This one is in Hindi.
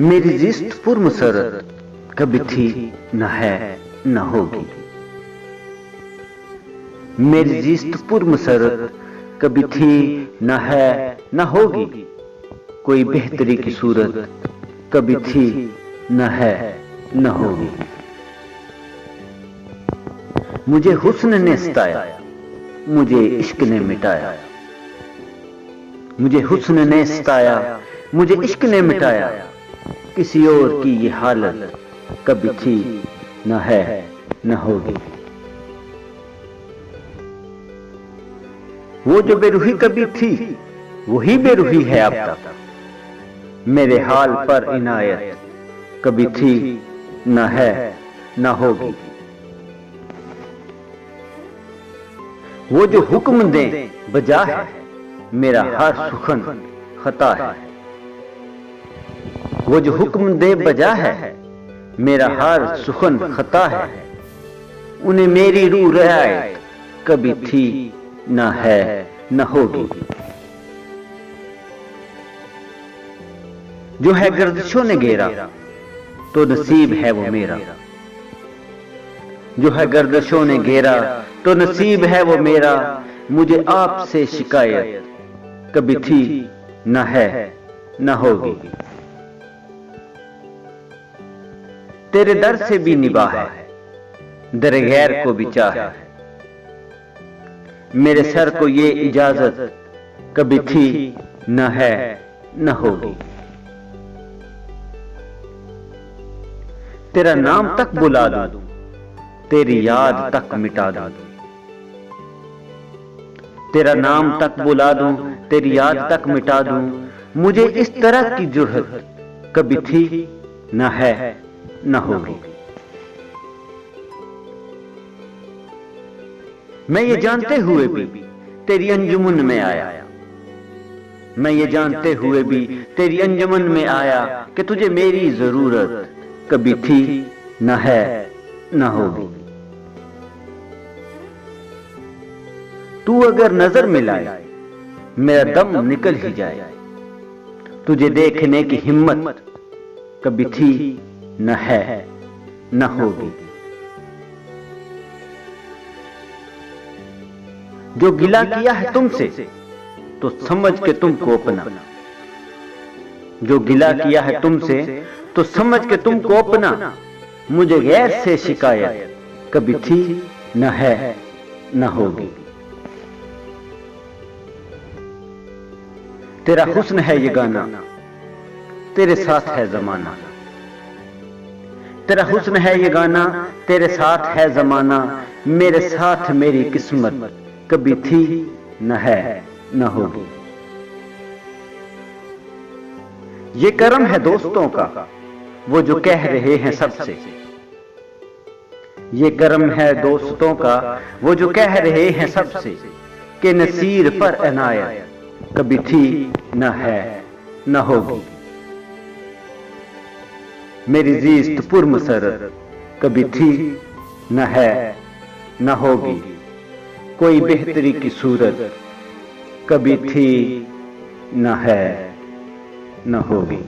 मेरी जिस्त पुरमसरत कभी थी न है न होगी। मेरी जिस्त पुरमसरत कभी थी न है न होगी। कोई बेहतरी की सूरत कभी थी न है न होगी। मुझे हुस्न ने सताया, मुझे इश्क ने मिटाया। मुझे हुस्न ने सताया, मुझे इश्क ने मिटाया। किसी और की ये हालत कभी थी न है न होगी। वो जो बेरूही कभी थी वही बेरूही है अब तक। मेरे हाल पर इनायत कभी थी न है न होगी। वो जो हुक्म दे बजा है, मेरा हर सुखन खता है। वो जो हुक्म दे बजा है, मेरा हर सुखन खता है। उन्हें मेरी रूह रियायत कभी थी न है न होगी। जो है गर्दिशों ने घेरा तो नसीब है वो मेरा। जो है गर्दिशों ने घेरा तो नसीब है वो मेरा। मुझे आपसे शिकायत कभी थी न है न होगी। तेरे दर से भी निबाह है, दर गैर को भी चाह है। मेरे सर को ये इजाजत कभी थी न है न होगी। तेरा नाम तक बुला दूं, तेरी याद तक मिटा दूं। तेरा नाम तक बुला दूं, तेरी याद तक मिटा दूं। मुझे इस तरह की जुर्रत कभी थी न है न होगी। मैं ये जानते हुए भी तेरी अंजुमन में आया। मैं ये जानते हुए भी तेरी अंजुमन में आया कि तुझे मेरी जरूरत कभी थी न है न होगी। तू अगर नजर मिलाए मेरा दम निकल ही जाए। तुझे देखने की हिम्मत कभी थी न है न होगी। जो गिला किया है तुमसे तो समझ के तुमको अपना। जो गिला किया है तुमसे तो समझ के तुमको अपना। मुझे गैर से शिकायत कभी थी न है न होगी। तेरा हुस्न है ये गाना, तेरे साथ है जमाना। तेरा हुस्न है ये गाना, तेरे साथ है जमाना। मेरे साथ मेरी किस्मत कभी थी न है न होगी। ये करम है दोस्तों का वो जो कह रहे हैं सबसे। ये करम है दोस्तों का वो जो कह रहे हैं सबसे कि नसीर पर इनायत कभी थी न है न होगी। मेरी जिस्त पुरमसरत कभी थी न है न होगी। कोई बेहतरी की सूरत कभी थी न है न होगी।